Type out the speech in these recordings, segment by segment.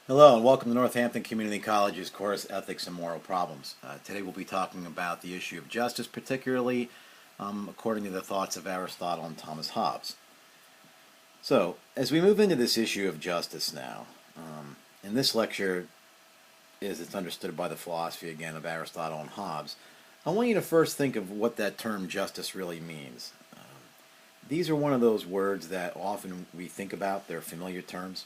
Hello and welcome to Northampton Community College's course Ethics and Moral Problems. Today we'll be talking about the issue of justice, particularly according to the thoughts of Aristotle and Thomas Hobbes. So, as we move into this issue of justice now, in this lecture, as it's understood by the philosophy again of Aristotle and Hobbes, I want you to first think of what that term justice really means. These are one of those words that often we think about, they're familiar terms.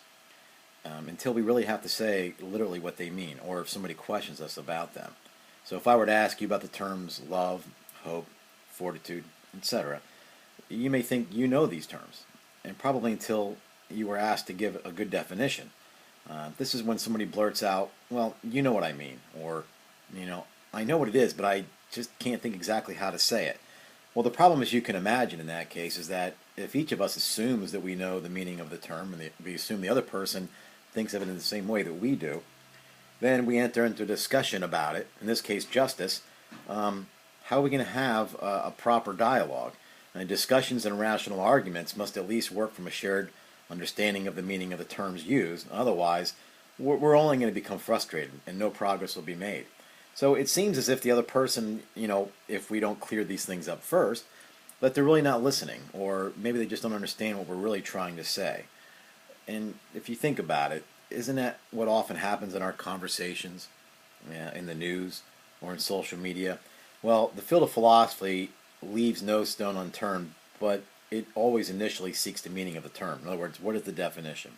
Until we really have to say literally what they mean, or if somebody questions us about them. So if I were to ask you about the terms love, hope, fortitude, etc., you may think you know these terms, and probably until you were asked to give a good definition. This is when somebody blurts out, well, you know what I mean, or, I know what it is, but I just can't think exactly how to say it. Well, the problem, as you can imagine in that case, is that if each of us assumes that we know the meaning of the term, and we assume the other person thinks of it in the same way that we do, then we enter into a discussion about it, in this case justice. How are we going to have a proper dialogue? And discussions and rational arguments must at least work from a shared understanding of the meaning of the terms used. Otherwise, we're only going to become frustrated and no progress will be made. So it seems as if the other person, if we don't clear these things up first, that they're really not listening, or maybe they just don't understand what we're really trying to say. And if you think about it, isn't that what often happens in our conversations, in the news, or in social media? Well, the field of philosophy leaves no stone unturned, but it always initially seeks the meaning of the term. In other words, what is the definition?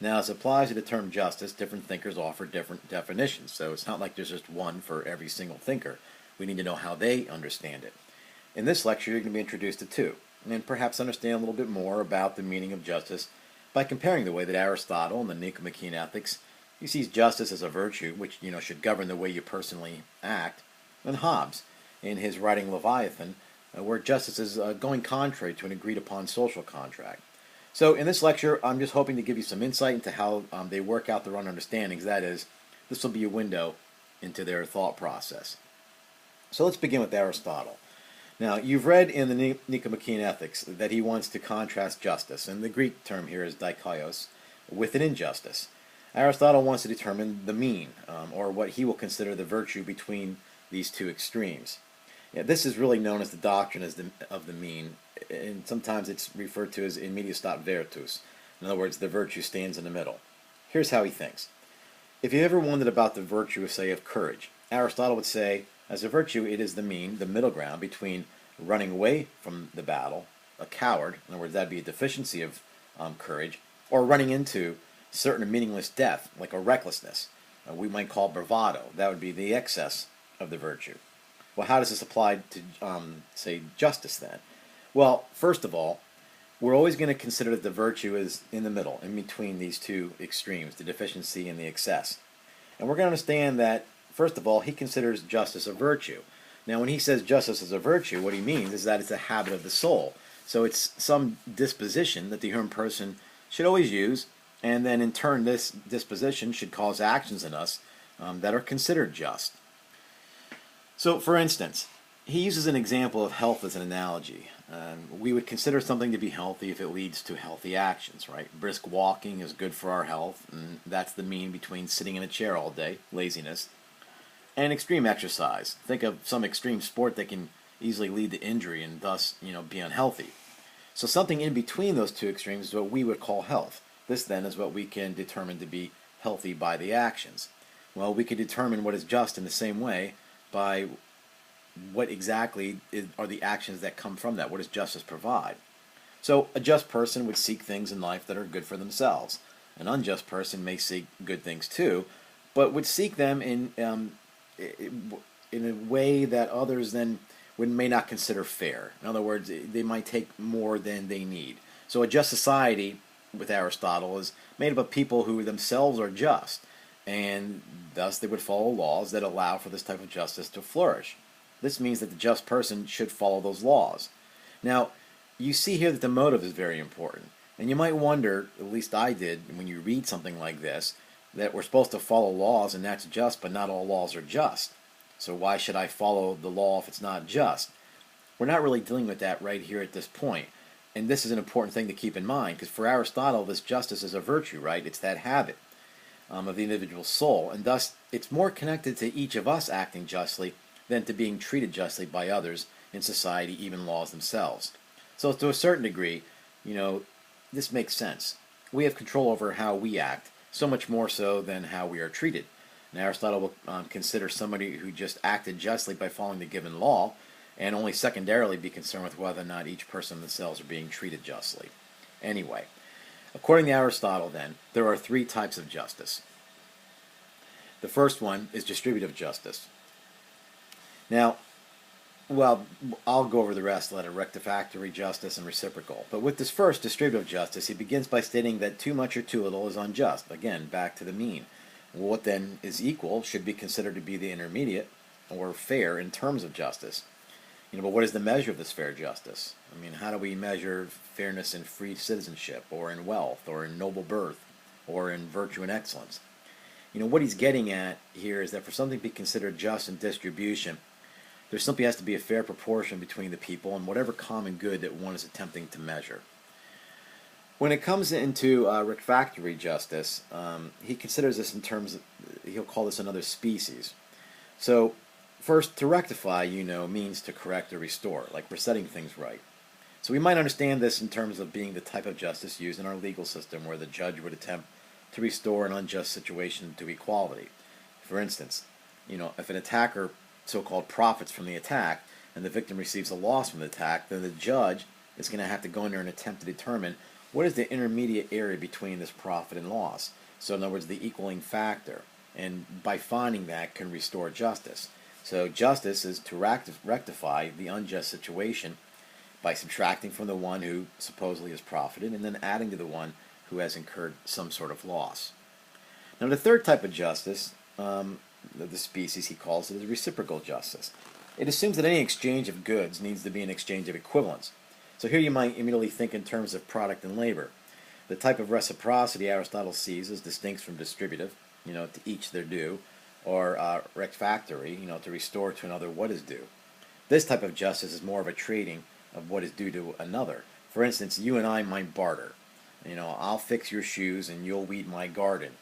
Now, as it applies to the term justice, different thinkers offer different definitions, so it's not like there's just one for every single thinker. We need to know how they understand it. In this lecture, you're going to be introduced to two, and perhaps understand a little bit more about the meaning of justice by comparing the way that Aristotle in the Nicomachean Ethics, he sees justice as a virtue which should govern the way you personally act, and Hobbes in his writing Leviathan, where justice is going contrary to an agreed upon social contract. So in this lecture, I'm just hoping to give you some insight into how they work out their own understandings. That is, this will be a window into their thought process. So let's begin with Aristotle. Now, you've read in the Nicomachean Ethics that he wants to contrast justice, and the Greek term here is dikaios, with an injustice. Aristotle wants to determine the mean, or what he will consider the virtue between these two extremes. This is really known as the doctrine of the mean, and sometimes it's referred to as in media stat virtus. In other words, the virtue stands in the middle. Here's how he thinks. If you ever wondered about the virtue, say, of courage, Aristotle would say, as a virtue, it is the mean, the middle ground between running away from the battle, a coward, in other words, that'd be a deficiency of courage, or running into certain meaningless death, like a recklessness. We might call bravado. That would be the excess of the virtue. Well, how does this apply to, say, justice then? Well, first of all, we're always going to consider that the virtue is in the middle, in between these two extremes, the deficiency and the excess. And we're going to understand that, first of all, he considers justice a virtue. Now, when he says justice is a virtue, what he means is that it's a habit of the soul. So it's some disposition that the human person should always use, and then in turn this disposition should cause actions in us that are considered just. So, for instance, he uses an example of health as an analogy. We would consider something to be healthy if it leads to healthy actions, right? Brisk walking is good for our health, and that's the mean between sitting in a chair all day, laziness, and extreme exercise. Think of some extreme sport that can easily lead to injury and thus, be unhealthy. So something in between those two extremes is what we would call health. This then is what we can determine to be healthy by the actions. Well, we could determine what is just in the same way by what exactly are the actions that come from that. What does justice provide? So a just person would seek things in life that are good for themselves. An unjust person may seek good things too, but would seek them in a way that others then may not consider fair. In other words, they might take more than they need. So a just society, with Aristotle, is made up of people who themselves are just, and thus they would follow laws that allow for this type of justice to flourish. This means that the just person should follow those laws. Now, you see here that the motive is very important. And you might wonder, at least I did, when you read something like this, that we're supposed to follow laws and that's just, but not all laws are just. So why should I follow the law if it's not just? We're not really dealing with that right here at this point. And this is an important thing to keep in mind, because for Aristotle, this justice is a virtue, right? It's that habit. of the individual soul, and thus it's more connected to each of us acting justly than to being treated justly by others in society, even laws themselves. So to a certain degree, this makes sense. We have control over how we act, so much more so than how we are treated. And Aristotle will consider somebody who just acted justly by following the given law, and only secondarily be concerned with whether or not each person themselves are being treated justly. Anyway, according to Aristotle, then, there are three types of justice. The first one is distributive justice. Now, well, I'll go over the rest later, rectifactory justice and reciprocal. But with this first, distributive justice, he begins by stating that too much or too little is unjust. Again, back to the mean. What then is equal should be considered to be the intermediate, or fair, in terms of justice. But what is the measure of this fair justice? How do we measure fairness in free citizenship, or in wealth, or in noble birth, or in virtue and excellence? What he's getting at here is that for something to be considered just in distribution, there simply has to be a fair proportion between the people and whatever common good that one is attempting to measure. When it comes into refractory justice, he considers this in terms of, he'll call this another species. So, first, to rectify, means to correct or restore, like we're setting things right. So we might understand this in terms of being the type of justice used in our legal system where the judge would attempt to restore an unjust situation to equality. For instance, if an attacker so-called profits from the attack and the victim receives a loss from the attack, then the judge is going to have to go in there and attempt to determine what is the intermediate area between this profit and loss. So in other words, the equaling factor. And by finding that can restore justice. So justice is to rectify the unjust situation by subtracting from the one who supposedly has profited and then adding to the one who has incurred some sort of loss. Now the third type of justice, the species he calls it, is reciprocal justice. It assumes that any exchange of goods needs to be an exchange of equivalents. So here you might immediately think in terms of product and labor. The type of reciprocity Aristotle sees as distinct from distributive, to each their due, or refractory, to restore to another what is due. This type of justice is more of a trading of what is due to another. For instance, you and I might barter. I'll fix your shoes and you'll weed my garden.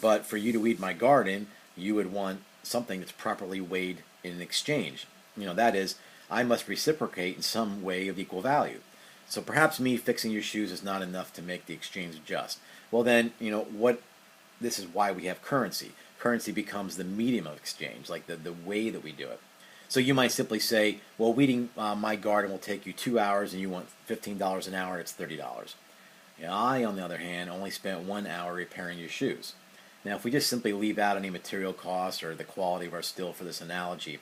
But for you to weed my garden, you would want something that's properly weighed in exchange. That is, I must reciprocate in some way of equal value. So perhaps me fixing your shoes is not enough to make the exchange just. Well then, this is why we have currency. Currency becomes the medium of exchange, like the way that we do it. So you might simply say, well, weeding my garden will take you 2 hours and you want $15 an hour, it's $30. I, on the other hand, only spent 1 hour repairing your shoes. Now, if we just simply leave out any material costs or the quality of our steel for this analogy,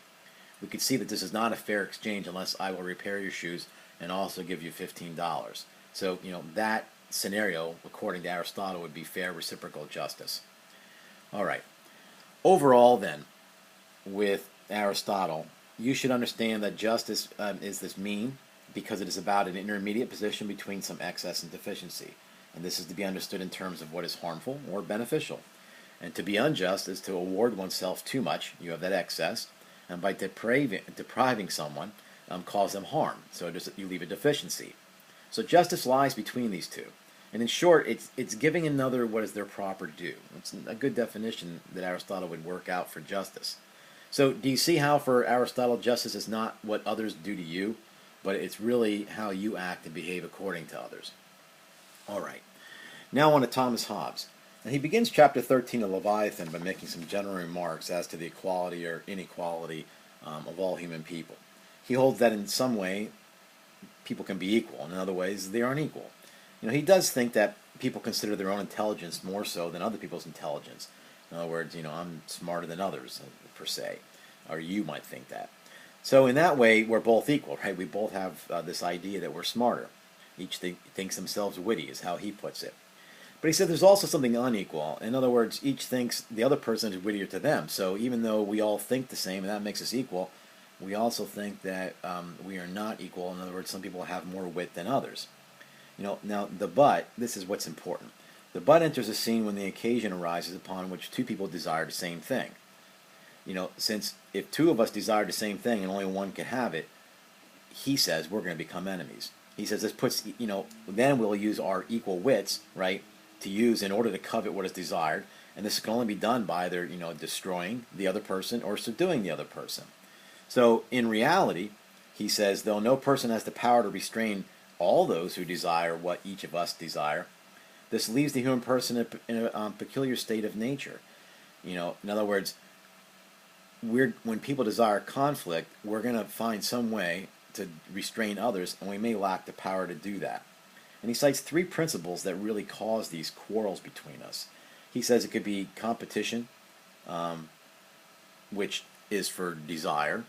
we could see that this is not a fair exchange unless I will repair your shoes and also give you $15. So, that scenario, according to Aristotle, would be fair reciprocal justice. All right. Overall, then, with Aristotle, you should understand that justice is this mean because it is about an intermediate position between some excess and deficiency. And this is to be understood in terms of what is harmful or beneficial. And to be unjust is to award oneself too much, you have that excess, and by depriving someone, cause them harm. So you leave a deficiency. So justice lies between these two. And in short, it's giving another what is their proper due. It's a good definition that Aristotle would work out for justice. So do you see how for Aristotle justice is not what others do to you, but it's really how you act and behave according to others? All right. Now on to Thomas Hobbes. And he begins chapter 13 of Leviathan by making some general remarks as to the equality or inequality of all human people. He holds that in some way people can be equal, and in other ways they aren't equal. He does think that people consider their own intelligence more so than other people's intelligence. In other words, I'm smarter than others, per se, or you might think that. So in that way, we're both equal, right? We both have this idea that we're smarter. Each thinks themselves witty, is how he puts it. But he said there's also something unequal. In other words, each thinks the other person is wittier to them. So even though we all think the same, and that makes us equal, we also think that we are not equal. In other words, some people have more wit than others. Now the but, this is what's important. The but enters the scene when the occasion arises upon which two people desire the same thing. Since if two of us desire the same thing and only one can have it, he says we're going to become enemies. He says this puts, then we'll use our equal wits, right, to use in order to covet what is desired, and this can only be done by either destroying the other person or subduing the other person. So in reality, he says, though no person has the power to restrain all those who desire what each of us desire, this leaves the human person in a peculiar state of nature. In other words, when people desire conflict, we're going to find some way to restrain others, and we may lack the power to do that. And he cites three principles that really cause these quarrels between us. He says it could be competition, which is for desire.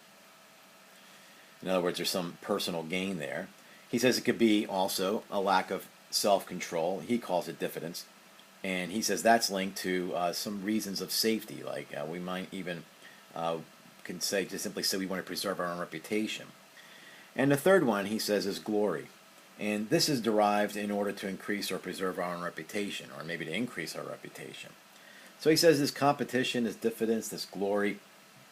In other words, there's some personal gain there. He says it could be also a lack of self-control. He calls it diffidence. And he says that's linked to some reasons of safety, like we might even can say, just simply say we want to preserve our own reputation. And the third one, he says, is glory. And this is derived in order to increase or preserve our own reputation, or maybe to increase our reputation. So he says this competition, this diffidence, this glory,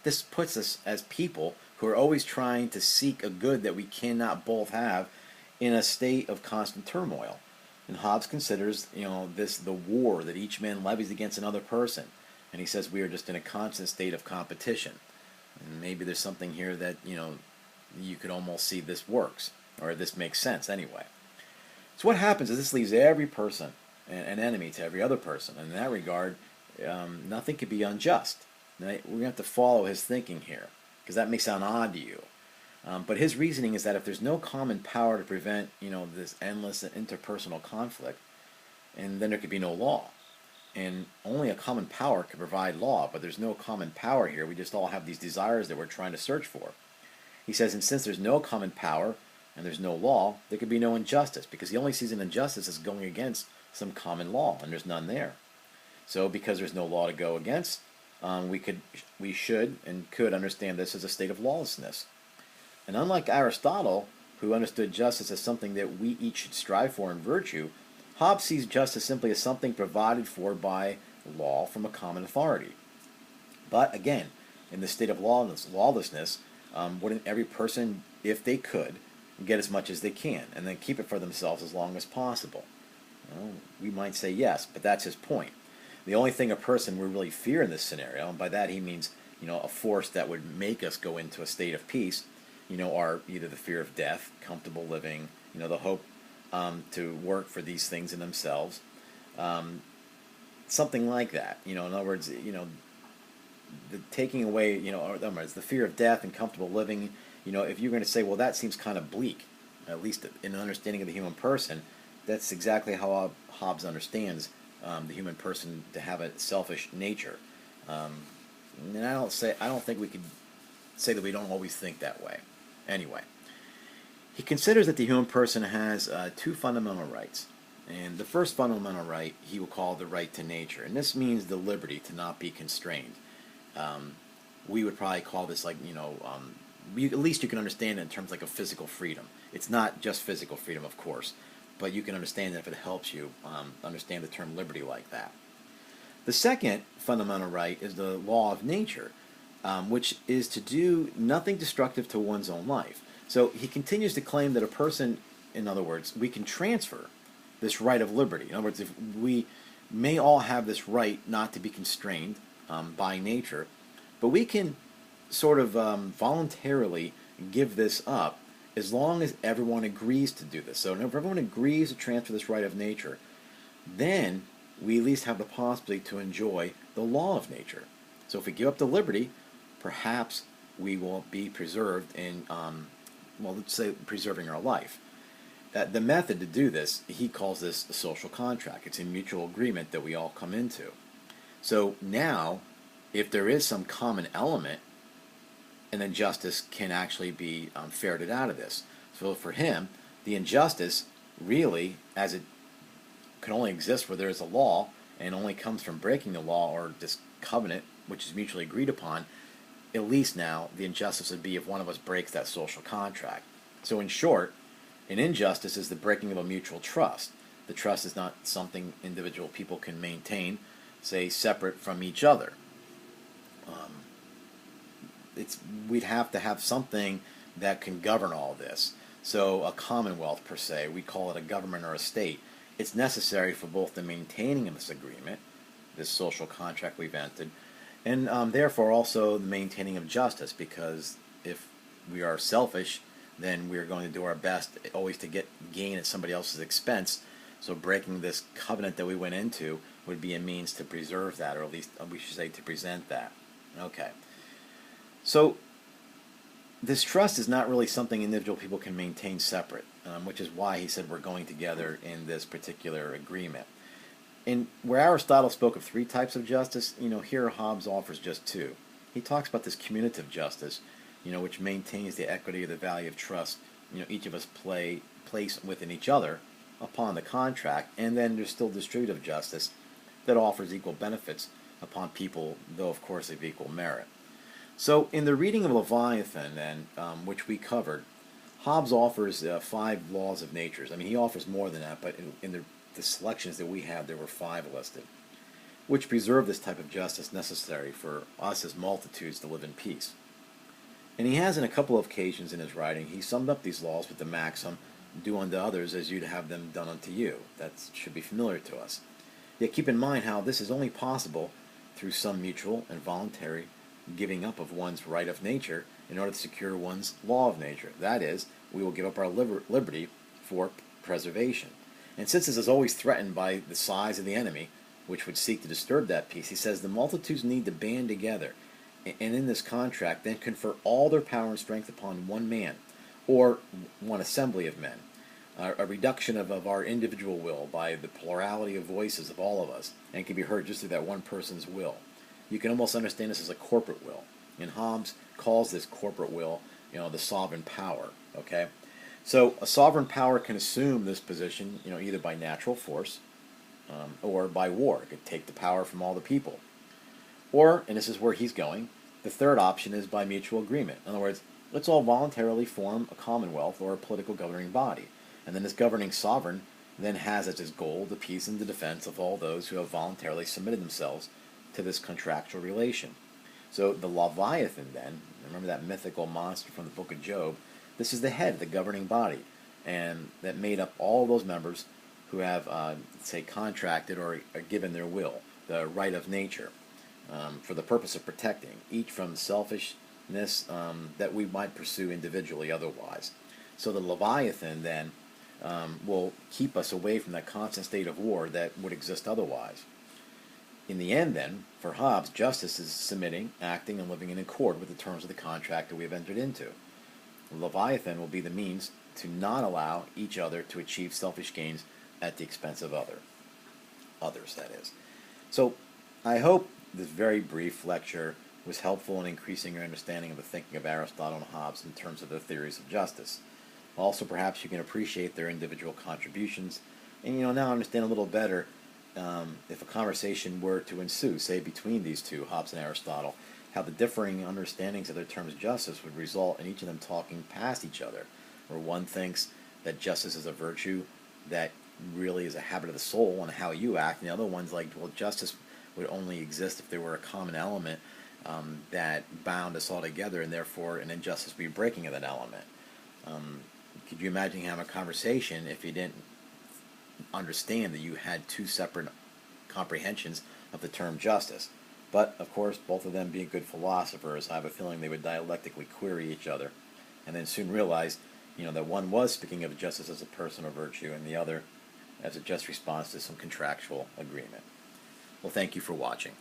this puts us as people who are always trying to seek a good that we cannot both have in a state of constant turmoil. And Hobbes considers, this the war that each man levies against another person. And he says we are just in a constant state of competition. And maybe there's something here that, you could almost see this works, or this makes sense anyway. So what happens is this leaves every person an enemy to every other person. And in that regard, nothing could be unjust. Now, we're going to have to follow his thinking here, because that may sound odd to you. But his reasoning is that if there's no common power to prevent, this endless interpersonal conflict, and then there could be no law. And only a common power could provide law, but there's no common power here. We just all have these desires that we're trying to search for. He says, and since there's no common power and there's no law, there could be no injustice, because he only sees an injustice as going against some common law, and there's none there. So because there's no law to go against, we should and could understand this as a state of lawlessness. And unlike Aristotle, who understood justice as something that we each should strive for in virtue, Hobbes sees justice simply as something provided for by law from a common authority. But again, in the state of lawlessness, wouldn't every person, if they could, get as much as they can and then keep it for themselves as long as possible? Well, we might say yes, but that's his point. The only thing a person would really fear in this scenario, and by that he means a force that would make us go into a state of peace, are either the fear of death, comfortable living, the hope to work for these things in themselves, something like that. In other words, the taking away, or in other words, the fear of death and comfortable living. If you're going to say, well, that seems kind of bleak, at least in an understanding of the human person, that's exactly how Hobbes understands the human person to have a selfish nature. And I don't think we could say that we don't always think that way. Anyway, he considers that the human person has two fundamental rights. And the first fundamental right he will call the right to nature. And this means the liberty to not be constrained. We would probably call this at least you can understand it in terms like of physical freedom. It's not just physical freedom, of course, but you can understand it if it helps you understand the term liberty like that. The second fundamental right is the law of nature, which is to do nothing destructive to one's own life. So he continues to claim that a person, in other words, we can transfer this right of liberty. In other words, if we may all have this right not to be constrained by nature, but we can sort of voluntarily give this up as long as everyone agrees to do this. So if everyone agrees to transfer this right of nature, then we at least have the possibility to enjoy the law of nature. So if we give up the liberty, perhaps we will be preserved in, let's say preserving our life. The method to do this, he calls this a social contract. It's a mutual agreement that we all come into. So now, if there is some common element, and then justice can actually be ferreted out of this. So for him, the injustice really, as it can only exist where there is a law, and only comes from breaking the law or this covenant, which is mutually agreed upon, at least now the injustice would be if one of us breaks that social contract. So in short, an injustice is the breaking of a mutual trust. The trust is not something individual people can maintain, say, separate from each other. We'd have to have something that can govern all this. So a commonwealth, per se, we call it a government or a state. It's necessary for both the maintaining of this agreement, this social contract we've entered, and therefore also the maintaining of justice, because if we are selfish, then we're going to do our best always to gain at somebody else's expense. So breaking this covenant that we went into would be a means to preserve that, or at least we should say to present that. Okay. So this trust is not really something individual people can maintain separate, which is why he said we're going together in this particular agreement. And where Aristotle spoke of 3 types of justice, here Hobbes offers just 2. He talks about this commutative justice, which maintains the equity of the value of trust, each of us place within each other upon the contract. And then there's still distributive justice that offers equal benefits upon people, though of course of equal merit. So in the reading of Leviathan, then, which we covered, Hobbes offers 5 laws of nature. I mean, he offers more than that, but in the selections that we have, there were 5 listed, which preserve this type of justice necessary for us as multitudes to live in peace. And he has, in a couple of occasions in his writing, he summed up these laws with the maxim, do unto others as you'd have them done unto you. That should be familiar to us. Yet keep in mind how this is only possible through some mutual and voluntary giving up of one's right of nature in order to secure one's law of nature. That is, we will give up our liberty for preservation. And since this is always threatened by the size of the enemy, which would seek to disturb that peace, he says the multitudes need to band together, and in this contract then confer all their power and strength upon one man, or one assembly of men, a reduction of our individual will by the plurality of voices of all of us, and can be heard just through that one person's will. You can almost understand this as a corporate will. And Hobbes calls this corporate will, the sovereign power. Okay, so a sovereign power can assume this position, either by natural force or by war. It could take the power from all the people. Or, and this is where he's going, the third option is by mutual agreement. In other words, let's all voluntarily form a commonwealth or a political governing body. And then this governing sovereign then has as his goal the peace and the defense of all those who have voluntarily submitted themselves to this contractual relation. So the Leviathan then, remember that mythical monster from the book of Job, this is the head of the governing body, and that made up all those members who have, say, contracted or given their will, the right of nature, for the purpose of protecting, each from selfishness that we might pursue individually otherwise. So the Leviathan then will keep us away from that constant state of war that would exist otherwise. In the end, then, for Hobbes, justice is submitting, acting, and living in accord with the terms of the contract that we have entered into. Leviathan will be the means to not allow each other to achieve selfish gains at the expense of others, that is. So, I hope this very brief lecture was helpful in increasing your understanding of the thinking of Aristotle and Hobbes in terms of the theories of justice. Also, perhaps you can appreciate their individual contributions, and now understand a little better if a conversation were to ensue, say, between these two, Hobbes and Aristotle, how the differing understandings of their terms of justice would result in each of them talking past each other, where one thinks that justice is a virtue that really is a habit of the soul and how you act, and the other one's like, well, justice would only exist if there were a common element that bound us all together, and therefore an injustice would be breaking of that element. Could you imagine having a conversation if you didn't understand that you had 2 separate comprehensions of the term justice? But, of course, both of them being good philosophers, I have a feeling they would dialectically query each other, and then soon realize, that one was speaking of justice as a personal virtue, and the other as a just response to some contractual agreement. Well, thank you for watching.